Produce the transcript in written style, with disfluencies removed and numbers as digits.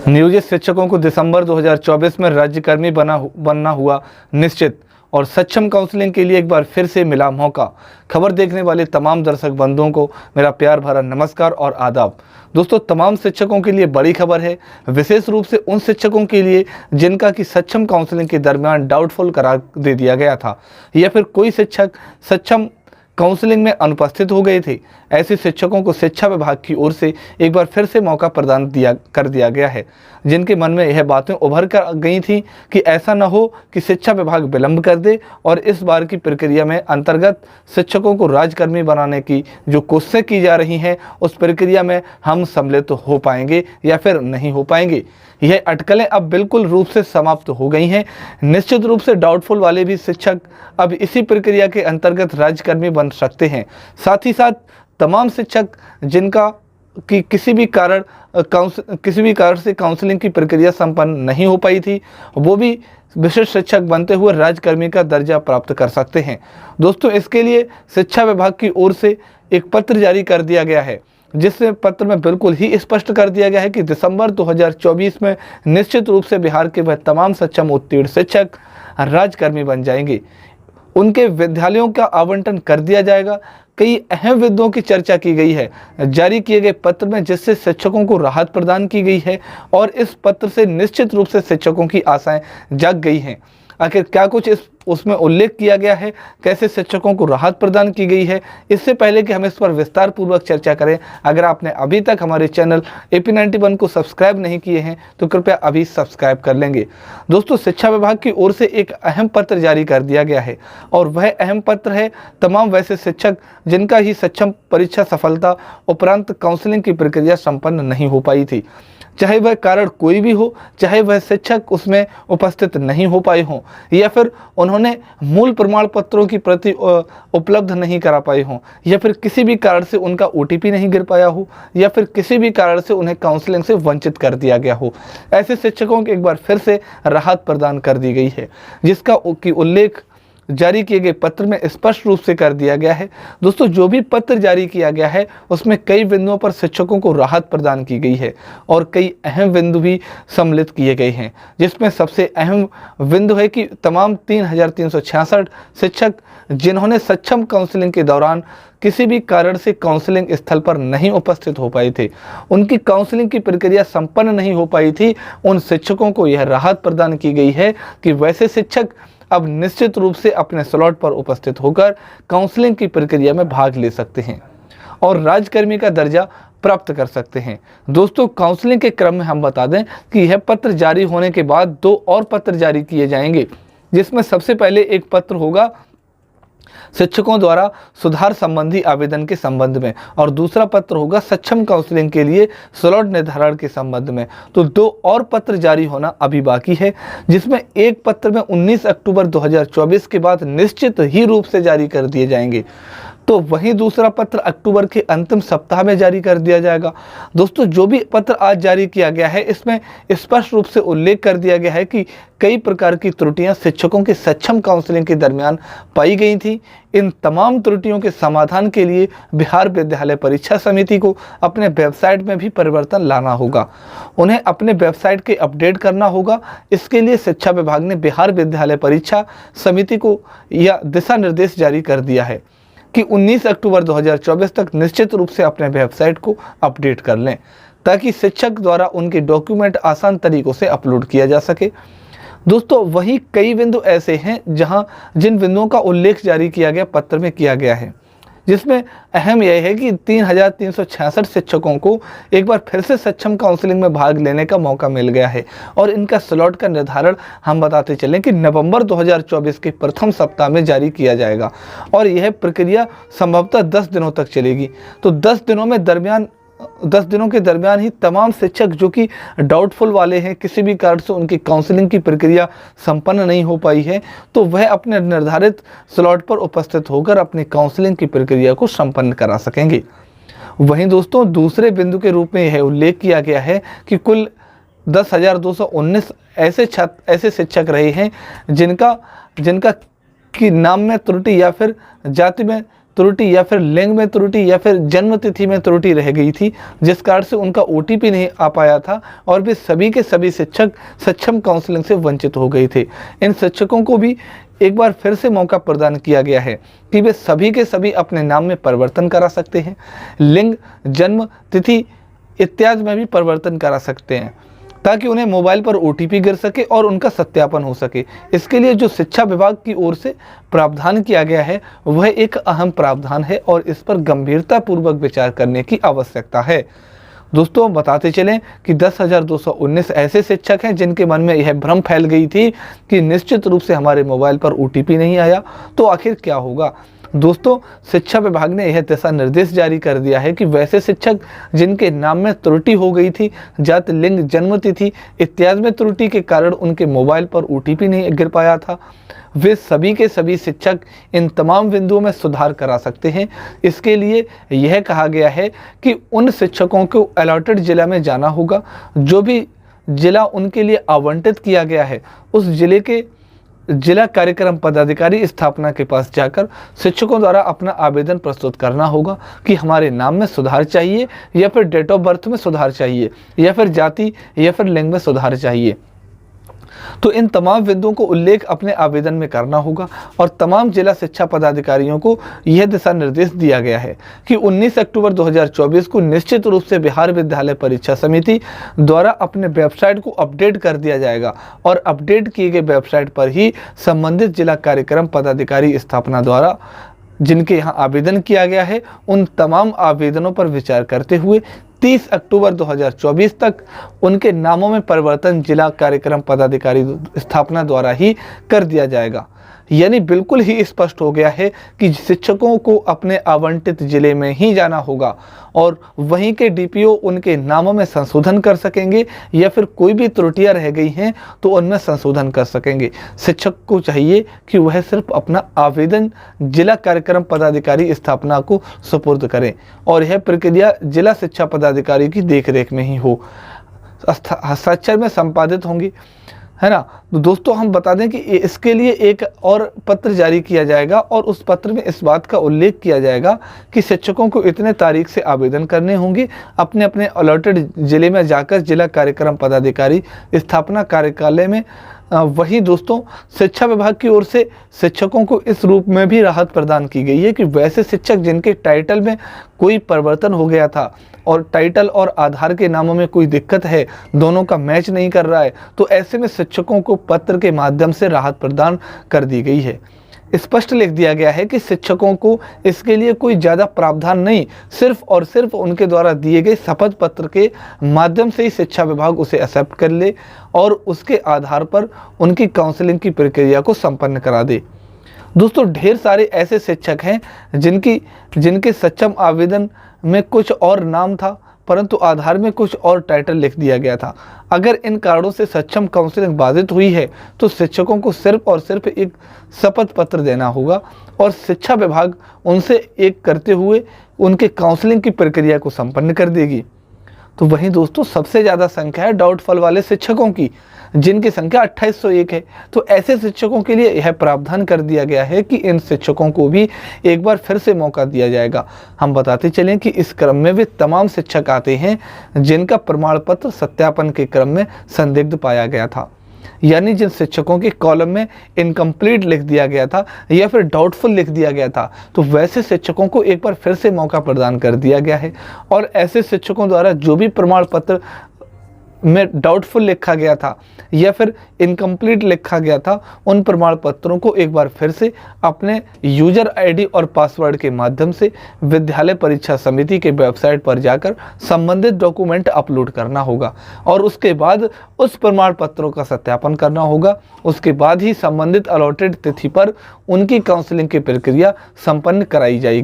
नियोजित शिक्षकों को दिसंबर 2024 में राज्यकर्मी बनना हुआ निश्चित और सक्षम काउंसलिंग के लिए एक बार फिर से मिला मौका। खबर देखने वाले तमाम दर्शक बंधुओं को मेरा प्यार भरा नमस्कार और आदाब। दोस्तों, तमाम शिक्षकों के लिए बड़ी खबर है, विशेष रूप से उन शिक्षकों के लिए जिनका कि सक्षम काउंसलिंग के दरमियान डाउटफुल करार दे दिया गया था या फिर कोई शिक्षक सक्षम काउंसलिंग में अनुपस्थित हो गए थे। ऐसे शिक्षकों को शिक्षा विभाग की ओर से एक बार फिर से मौका प्रदान कर दिया गया है, जिनके मन में यह बातें उभर कर गई थी कि ऐसा न हो कि शिक्षा विभाग विलंब कर दे और इस बार की प्रक्रिया में अंतर्गत शिक्षकों को राज्यकर्मी बनाने की जो कोशिशें की जा रही हैं उस प्रक्रिया में हम सम्मिलित हो पाएंगे या फिर नहीं हो पाएंगे। यह अटकलें अब बिल्कुल रूप से समाप्त हो गई हैं। निश्चित रूप से डाउटफुल वाले भी शिक्षक अब इसी प्रक्रिया के अंतर्गत राज्यकर्मी बन सकते हैं। साथ ही साथ तमाम शिक्षक जिनका कि किसी भी कारण से काउंसलिंग की प्रक्रिया संपन्न नहीं हो पाई थी, वो भी विशिष्ट शिक्षक बनते हुए राज्यकर्मी का दर्जा प्राप्त कर सकते हैं। दोस्तों, इसके लिए शिक्षा विभाग की ओर से एक पत्र जारी कर दिया गया है, जिसमें पत्र में बिल्कुल ही स्पष्ट कर दिया गया है कि दिसंबर 2024 में निश्चित रूप से बिहार के वह तमाम सक्षम उत्तीर्ण शिक्षक राज्यकर्मी बन जाएंगे। उनके विद्यालयों का आवंटन कर दिया जाएगा। कई अहम मुद्दों की चर्चा की गई है जारी किए गए पत्र में, जिससे शिक्षकों को राहत प्रदान की गई है और इस पत्र से निश्चित रूप से शिक्षकों की आशाएं जाग गई हैं। आखिर क्या कुछ उसमें उल्लेख किया गया है, कैसे शिक्षकों को राहत प्रदान की गई है, इससे पहले कि हम इस पर विस्तार पूर्वक चर्चा करें, अगर आपने अभी तक हमारे चैनल AP91 को सब्सक्राइब नहीं किए हैं तो कृपया अभी सब्सक्राइब कर लेंगे। दोस्तों, शिक्षा विभाग की ओर से एक अहम पत्र जारी कर दिया गया है और वह अहम पत्र है तमाम वैसे शिक्षक जिनका ही सक्षम परीक्षा सफलता उपरांत काउंसलिंग की प्रक्रिया संपन्न नहीं हो पाई थी। चाहे वह कारण कोई भी हो, चाहे वह शिक्षक उसमें उपस्थित नहीं हो पाए हों या फिर उन्होंने मूल प्रमाण पत्रों की प्रति उपलब्ध नहीं करा पाए हों या फिर किसी भी कारण से उनका OTP नहीं गिर पाया हो या फिर किसी भी कारण से उन्हें काउंसलिंग से वंचित कर दिया गया हो, ऐसे शिक्षकों को एक बार फिर से राहत प्रदान कर दी गई है, जिसका उल्लेख जारी किए गए पत्र में स्पष्ट रूप से कर दिया गया है। दोस्तों, जो भी पत्र जारी किया गया है उसमें कई बिंदुओं पर शिक्षकों को राहत प्रदान की गई है और कई अहम बिंदु भी सम्मिलित किए गए हैं, जिसमें सबसे अहम बिंदु है कि तमाम 3366 शिक्षक जिन्होंने सक्षम काउंसलिंग के दौरान किसी भी कारण से काउंसलिंग स्थल पर नहीं उपस्थित हो पाए थे, उनकी काउंसलिंग की प्रक्रिया संपन्न नहीं हो पाई थी, उन शिक्षकों को यह राहत प्रदान की गई है कि वैसे शिक्षक अब निश्चित रूप से अपने स्लॉट पर उपस्थित होकर काउंसलिंग की प्रक्रिया में भाग ले सकते हैं और राज्यकर्मी का दर्जा प्राप्त कर सकते हैं। दोस्तों, काउंसलिंग के क्रम में हम बता दें कि यह पत्र जारी होने के बाद 2 और पत्र जारी किए जाएंगे, जिसमें सबसे पहले एक पत्र होगा शिक्षकों द्वारा सुधार संबंधी आवेदन के संबंध में और दूसरा पत्र होगा सक्षम काउंसलिंग के लिए स्लॉट निर्धारण के संबंध में। तो 2 और पत्र जारी होना अभी बाकी है, जिसमें एक पत्र में 19 अक्टूबर 2024 के बाद निश्चित ही रूप से जारी कर दिए जाएंगे, तो वहीं दूसरा पत्र अक्टूबर के अंतिम सप्ताह में जारी कर दिया जाएगा। दोस्तों, जो भी पत्र आज जारी किया गया है इसमें स्पष्ट रूप से उल्लेख कर दिया गया है कि कई प्रकार की त्रुटियां शिक्षकों के सक्षम काउंसलिंग के दरमियान पाई गई थी। इन तमाम त्रुटियों के समाधान के लिए बिहार विद्यालय परीक्षा समिति को अपने वेबसाइट में भी परिवर्तन लाना होगा, उन्हें अपने वेबसाइट के अपडेट करना होगा। इसके लिए शिक्षा विभाग ने बिहार विद्यालय परीक्षा समिति को यह दिशा निर्देश जारी कर दिया है कि 19 अक्टूबर 2024 तक निश्चित रूप से अपने वेबसाइट को अपडेट कर लें, ताकि शिक्षक द्वारा उनके डॉक्यूमेंट आसान तरीकों से अपलोड किया जा सके। दोस्तों, वहीं कई बिंदु ऐसे हैं जिन बिंदुओं का उल्लेख जारी किया गया पत्र में किया गया है, जिसमें अहम यह है कि 3366 शिक्षकों को एक बार फिर से सक्षम काउंसलिंग में भाग लेने का मौका मिल गया है और इनका स्लॉट का निर्धारण हम बताते चलें कि नवंबर 2024 के प्रथम सप्ताह में जारी किया जाएगा और यह प्रक्रिया संभवतः 10 दिनों तक चलेगी। तो 10 दिनों के दरमियान ही तमाम शिक्षक जो कि डाउटफुल वाले हैं, किसी भी कारण से उनकी काउंसलिंग की प्रक्रिया संपन्न नहीं हो पाई है, तो वह अपने निर्धारित स्लॉट पर उपस्थित होकर अपनी काउंसलिंग की प्रक्रिया को संपन्न करा सकेंगे। वहीं दोस्तों, दूसरे बिंदु के रूप में यह उल्लेख किया गया है कि कुल 10,219 ऐसे शिक्षक रहे हैं जिनका कि नाम में त्रुटि या फिर जाति में त्रुटि या फिर लिंग में त्रुटि या फिर जन्म तिथि में त्रुटि रह गई थी, जिस कारण से उनका OTP नहीं आ पाया था और वे सभी के सभी शिक्षक सक्षम काउंसलिंग से वंचित हो गए थे। इन शिक्षकों को भी एक बार फिर से मौका प्रदान किया गया है कि वे सभी के सभी अपने नाम में परिवर्तन करा सकते हैं, लिंग, जन्म तिथि इत्यादि में भी परिवर्तन करा सकते हैं, ताकि उन्हें मोबाइल पर OTP गिर सके और उनका सत्यापन हो सके। इसके लिए जो शिक्षा विभाग की ओर से प्रावधान किया गया है वह एक अहम प्रावधान है और इस पर गंभीरतापूर्वक विचार करने की आवश्यकता है। दोस्तों, बताते चलें कि 10,219 ऐसे शिक्षक हैं जिनके मन में यह भ्रम फैल गई थी कि निश्चित रूप से हमारे मोबाइल पर OTP नहीं आया तो आखिर क्या होगा। दोस्तों, शिक्षा विभाग ने यह दिशा निर्देश जारी कर दिया है कि वैसे शिक्षक जिनके नाम में त्रुटि हो गई थी, जाति, लिंग, जन्म तिथि इत्यादि में त्रुटि के कारण उनके मोबाइल पर OTP नहीं गिर पाया था, वे सभी के सभी शिक्षक इन तमाम बिंदुओं में सुधार करा सकते हैं। इसके लिए यह कहा गया है कि उन शिक्षकों को अलॉटेड जिला में जाना होगा। जो भी जिला उनके लिए आवंटित किया गया है उस जिले के जिला कार्यक्रम पदाधिकारी स्थापना के पास जाकर शिक्षकों द्वारा अपना आवेदन प्रस्तुत करना होगा कि हमारे नाम में सुधार चाहिए या फिर डेट ऑफ बर्थ में सुधार चाहिए या फिर जाति या फिर लिंग में सुधार चाहिए। तो इन तमाम बिंदुओं को उल्लेख अपने आवेदन में करना होगा और तमाम जिला शिक्षा पदाधिकारियों को यह दिशा निर्देश दिया गया है कि 19 अक्टूबर 2024 को निश्चित रूप से बिहार विद्यालय परीक्षा समिति द्वारा अपने वेबसाइट को अपडेट कर दिया जाएगा और अपडेट किए गए वेबसाइट पर ही संबंधित जिला कार्यक्रम पदाधिकारी स्थापना द्वारा जिनके यहाँ आवेदन किया गया है उन तमाम आवेदनों पर विचार करते हुए 30 अक्टूबर 2024 तक उनके नामों में परिवर्तन जिला कार्यक्रम पदाधिकारी स्थापना द्वारा ही कर दिया जाएगा। यानी बिल्कुल ही स्पष्ट हो गया है कि शिक्षकों को अपने आवंटित जिले में ही जाना होगा और वहीं के DPO उनके नामों में संशोधन कर सकेंगे या फिर कोई भी त्रुटियां रह गई हैं तो उनमें संशोधन कर सकेंगे। शिक्षक को चाहिए कि वह सिर्फ अपना आवेदन जिला कार्यक्रम पदाधिकारी स्थापना को सुपुर्द करें और यह प्रक्रिया जिला शिक्षा पदाधिकारी की देखरेख में ही हो, हस्ताक्षर में संपादित होंगी, है ना। तो दोस्तों, हम बता दें कि इसके लिए एक और पत्र जारी किया जाएगा और उस पत्र में इस बात का उल्लेख किया जाएगा कि शिक्षकों को इतने तारीख से आवेदन करने होंगे अपने अपने अलॉटेड जिले में जाकर जिला कार्यक्रम पदाधिकारी स्थापना कार्यालय में। वहीं दोस्तों, शिक्षा विभाग की ओर से शिक्षकों को इस रूप में भी राहत प्रदान की गई है कि वैसे शिक्षक जिनके टाइटल में कोई परिवर्तन हो गया था और टाइटल और आधार के नामों में कोई दिक्कत है, दोनों का मैच नहीं कर रहा है, तो ऐसे में शिक्षकों को पत्र के माध्यम से राहत प्रदान कर दी गई है। स्पष्ट लिख दिया गया है कि शिक्षकों को इसके लिए कोई ज़्यादा प्रावधान नहीं, सिर्फ और सिर्फ उनके द्वारा दिए गए शपथ पत्र के माध्यम से ही शिक्षा विभाग उसे एक्सेप्ट कर ले और उसके आधार पर उनकी काउंसलिंग की प्रक्रिया को संपन्न करा दे। दोस्तों, ढेर सारे ऐसे शिक्षक हैं जिनके सक्षम आवेदन में कुछ और नाम था परंतु आधार में कुछ और टाइटल लिख दिया गया था। अगर इन कारणों से सक्षम काउंसलिंग बाधित हुई है तो शिक्षकों को सिर्फ और सिर्फ एक शपथ पत्र देना होगा और शिक्षा विभाग उनसे एक करते हुए उनके काउंसलिंग की प्रक्रिया को संपन्न कर देगी। तो वहीं दोस्तों, सबसे ज़्यादा संख्या है डाउटफुल वाले शिक्षकों की, जिनकी संख्या 2801 है। तो ऐसे शिक्षकों के लिए यह प्रावधान कर दिया गया है कि इन शिक्षकों को भी एक बार फिर से मौका दिया जाएगा। हम बताते चलें कि इस क्रम में वे तमाम शिक्षक आते हैं जिनका प्रमाण पत्र सत्यापन के क्रम में संदिग्ध पाया गया था, यानी जिन शिक्षकों के कॉलम में इनकम्प्लीट लिख दिया गया था या फिर डाउटफुल लिख दिया गया था, तो वैसे शिक्षकों को एक बार फिर से मौका प्रदान कर दिया गया है। और ऐसे शिक्षकों द्वारा जो भी प्रमाण पत्र में डाउटफुल लिखा गया था या फिर इनकम्प्लीट लिखा गया था, उन प्रमाण पत्रों को एक बार फिर से अपने यूजर आईडी और पासवर्ड के माध्यम से विद्यालय परीक्षा समिति के वेबसाइट पर जाकर संबंधित डॉक्यूमेंट अपलोड करना होगा और उसके बाद उस प्रमाण पत्रों का सत्यापन करना होगा। उसके बाद ही संबंधित अलॉटेड तिथि पर उनकी काउंसलिंग की प्रक्रिया संपन्न कराई जाएगी।